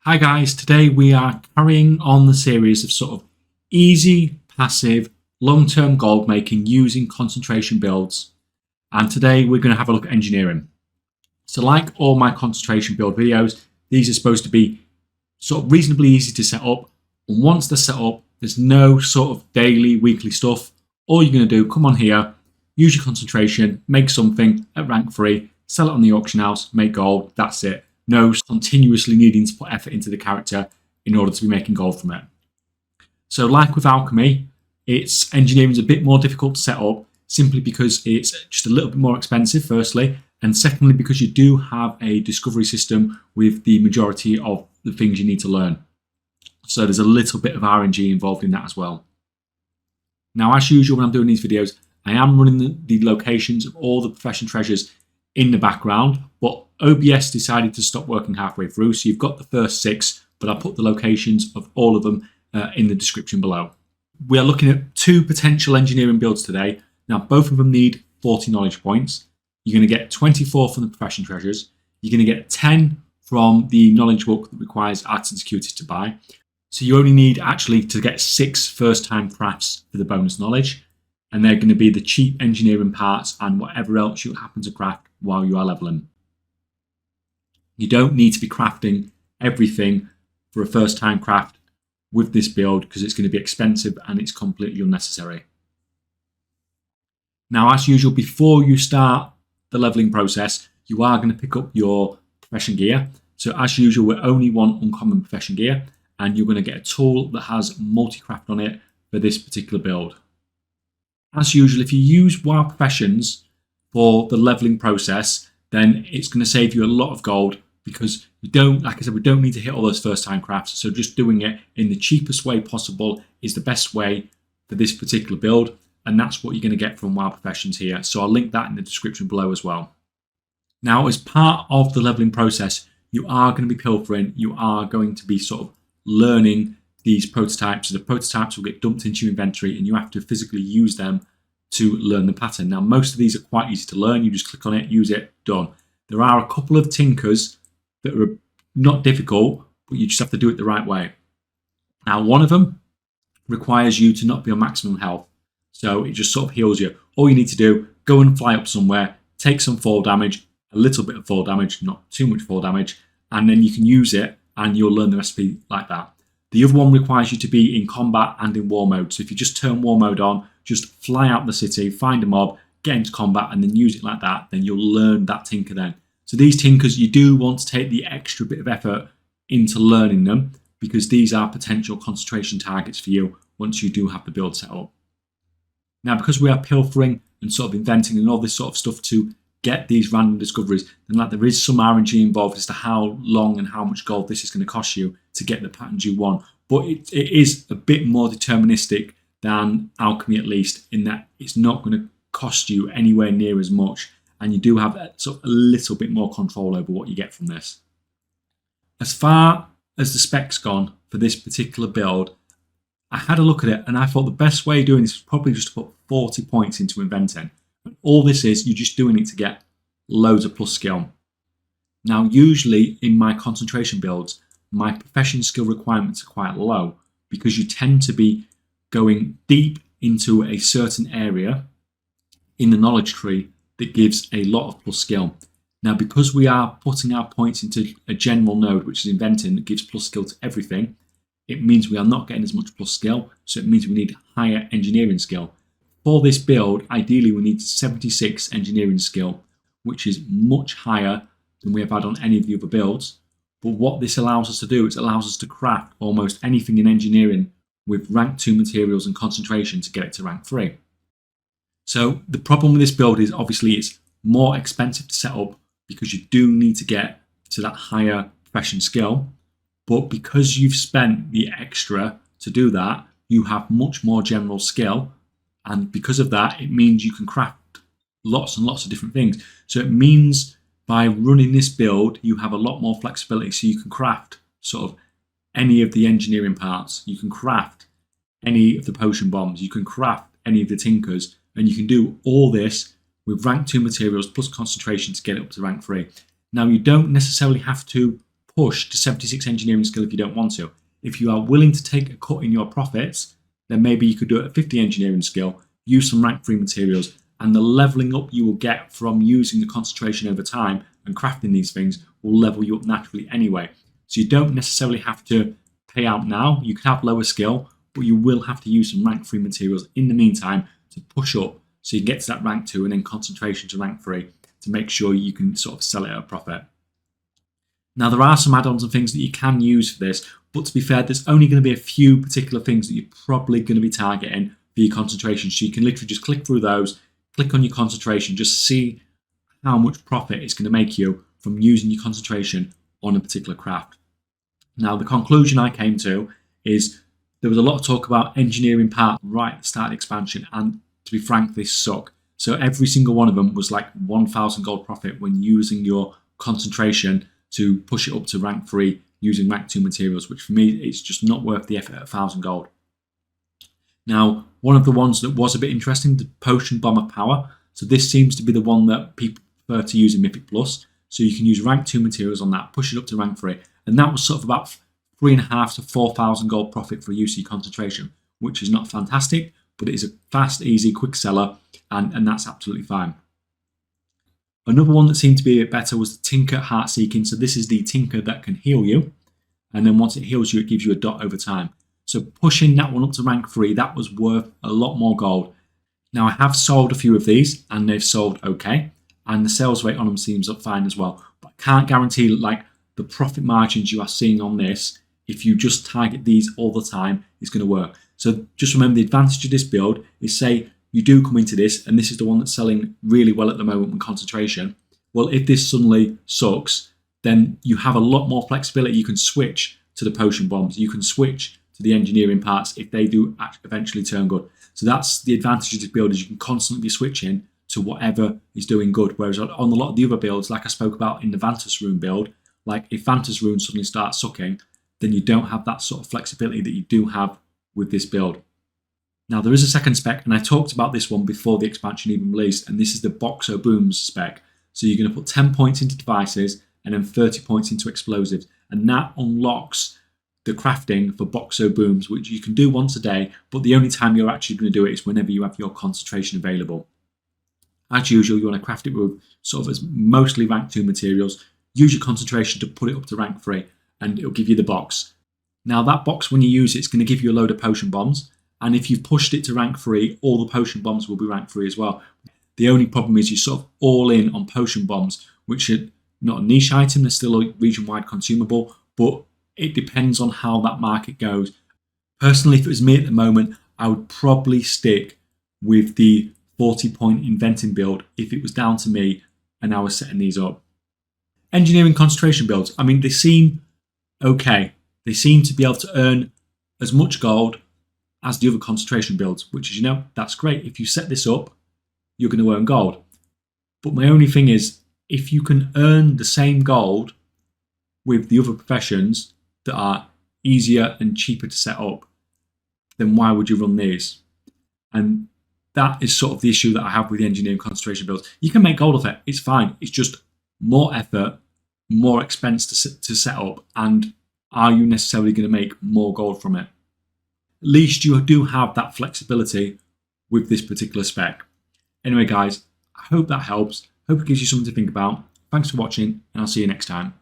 Hi guys, today we are carrying on the series of sort of easy, passive, long-term gold making using concentration builds. And today we're going to have a look at engineering. So like all my concentration build videos, these are supposed to be sort of reasonably easy to set up. And once they're set up, there's no sort of daily, weekly stuff. All you're going to do, come on here, use your concentration, make something at rank 3, sell it on the auction house, make gold, that's it. No continuously needing to put effort into the character in order to be making gold from it. So like with alchemy, its engineering is a bit more difficult to set up simply because it's just a little bit more expensive, firstly, and secondly because you do have a discovery system with the majority of the things you need to learn. So there's a little bit of RNG involved in that as well. Now, as usual when I'm doing these videos, I am running the locations of all the profession treasures in the background, but OBS decided to stop working halfway through, so you've got the first 6, but I'll put the locations of all of them in the description below. We are looking at 2 potential engineering builds today. Now, both of them need 40 knowledge points. You're going to get 24 from the profession treasures. You're going to get 10 from the knowledge book that requires arts and securities to buy. So you only need actually to get 6 first-time crafts for the bonus knowledge, and they're going to be the cheap engineering parts and whatever else you happen to craft while you are leveling. You don't need to be crafting everything for a first-time craft with this build because it's going to be expensive and it's completely unnecessary. Now, as usual, before you start the leveling process, you are going to pick up your profession gear. So as usual, we only want uncommon profession gear, and you're going to get a tool that has multi-craft on it for this particular build. As usual, if you use wild professions for the leveling process, then it's going to save you a lot of gold because you don't, like I said, we don't need to hit all those first time crafts. So just doing it in the cheapest way possible is the best way for this particular build. And that's what you're going to get from wild professions here. So I'll link that in the description below as well. Now, as part of the leveling process, you are going to be pilfering. You are going to be sort of learning these prototypes. So the prototypes will get dumped into your inventory and you have to physically use them to learn the pattern. Now, most of these are quite easy to learn. You just click on it, use it, done. There are a couple of tinkers that are not difficult, but you just have to do it the right way. Now, one of them requires you to not be on maximum health. So it just sort of heals you. All you need to do, go and fly up somewhere, take some fall damage, a little bit of fall damage, not too much fall damage, and then you can use it and you'll learn the recipe like that. The other one requires you to be in combat and in war mode. So if you just turn war mode on, just fly out the city, find a mob, get into combat, and then use it like that, then you'll learn that tinker then. So these tinkers, you do want to take the extra bit of effort into learning them because these are potential concentration targets for you once you do have the build set up. Now, because we are pilfering and sort of inventing and all this sort of stuff to get these random discoveries, then like there is some RNG involved as to how long and how much gold this is going to cost you to get the patterns you want. But it is a bit more deterministic than alchemy, at least, in that it's not going to cost you anywhere near as much, and you do have sort of a little bit more control over what you get from this. As far as the specs gone for this particular build, I had a look at it and I thought the best way of doing this was probably just to put 40 points into inventing. And all this is, you're just doing it to get loads of plus skill. Now, usually in my concentration builds, my profession skill requirements are quite low because you tend to be going deep into a certain area in the knowledge tree that gives a lot of plus skill. Now, because we are putting our points into a general node, which is inventing, that gives plus skill to everything, it means we are not getting as much plus skill, so it means we need higher engineering skill. For this build, ideally we need 76 engineering skill, which is much higher than we have had on any of the other builds. But what this allows us to do is it allows us to craft almost anything in engineering with rank 2 materials and concentration to get it to rank 3. So the problem with this build is obviously it's more expensive to set up because you do need to get to that higher profession skill. But because you've spent the extra to do that, you have much more general skill. And because of that, it means you can craft lots and lots of different things. So it means by running this build, you have a lot more flexibility. So you can craft sort of any of the engineering parts. You can craft any of the potion bombs. You can craft any of the tinkers. And you can do all this with rank 2 materials plus concentration to get it up to rank 3. Now, you don't necessarily have to push to 76 engineering skill if you don't want to. If you are willing to take a cut in your profits, then maybe you could do it at 50 engineering skill, use some rank 3 materials, and the leveling up you will get from using the concentration over time and crafting these things will level you up naturally anyway. So you don't necessarily have to pay out now. You can have lower skill, but you will have to use some rank 3 materials in the meantime to push up so you can get to that rank 2 and then concentration to rank 3 to make sure you can sort of sell it at a profit. Now, there are some add-ons and things that you can use for this, but to be fair, there's only going to be a few particular things that you're probably going to be targeting for your concentration. So you can literally just click through those, click on your concentration, just see how much profit it's going to make you from using your concentration on a particular craft. Now, the conclusion I came to is there was a lot of talk about engineering parts right at the start of the expansion, and to be frank, they suck. So every single one of them was like 1,000 gold profit when using your concentration to push it up to rank 3 using rank 2 materials, which for me, it's just not worth the effort at 1,000 gold. Now, one of the ones that was a bit interesting, the Potion Bomber Power. So this seems to be the one that people prefer to use in Mythic Plus. So you can use rank 2 materials on that, push it up to rank 3. And that was sort of about 3,500 to 4,000 gold profit for use of your concentration, which is not fantastic, but it is a fast, easy, quick seller, and that's absolutely fine. Another one that seemed to be a bit better was the Tinker Heart Seeking. So this is the Tinker that can heal you. And then once it heals you, it gives you a dot over time. So pushing that one up to rank 3, that was worth a lot more gold. Now, I have sold a few of these and they've sold okay. And the sales rate on them seems up fine as well. But I can't guarantee like the profit margins you are seeing on this, if you just target these all the time, is going to work. So just remember, the advantage of this build is, say you do come into this and this is the one that's selling really well at the moment with concentration. Well, if this suddenly sucks, then you have a lot more flexibility. You can switch to the potion bombs. You can switch to the engineering parts if they do eventually turn good. So that's the advantage of this build, is you can constantly be switching to whatever is doing good. Whereas on a lot of the other builds, like I spoke about in the Vantus Rune build, like if Vantus Rune suddenly starts sucking, then you don't have that sort of flexibility that you do have with this build. Now, there is a second spec, and I talked about this one before the expansion even released, and this is the Boxo Booms spec. So you're going to put 10 points into devices and then 30 points into explosives, and that unlocks the crafting for Boxo Booms, which you can do once a day, but the only time you're actually going to do it is whenever you have your concentration available. As usual, you want to craft it with sort of as mostly rank 2 materials. Use your concentration to put it up to rank 3, and it'll give you the box. Now, that box, when you use it, it's going to give you a load of potion bombs. And if you've pushed it to rank 3, all the potion bombs will be rank 3 as well. The only problem is you're sort of all in on potion bombs, which are not a niche item. They're still a region-wide consumable, but it depends on how that market goes. Personally, if it was me at the moment, I would probably stick with the 40-point inventing build if it was down to me and I was setting these up. Engineering concentration builds, I mean, they seem okay. They seem to be able to earn as much gold as the other concentration builds, which is, that's great. If you set this up, you're going to earn gold. But my only thing is, if you can earn the same gold with the other professions that are easier and cheaper to set up, then why would you run these? And that is sort of the issue that I have with the engineering concentration builds. You can make gold off it, it's fine. It's just more effort, more expense to set up, and are you necessarily going to make more gold from it? At least you do have that flexibility with this particular spec. Anyway, guys, I hope that helps. Hope it gives you something to think about. Thanks for watching, and I'll see you next time.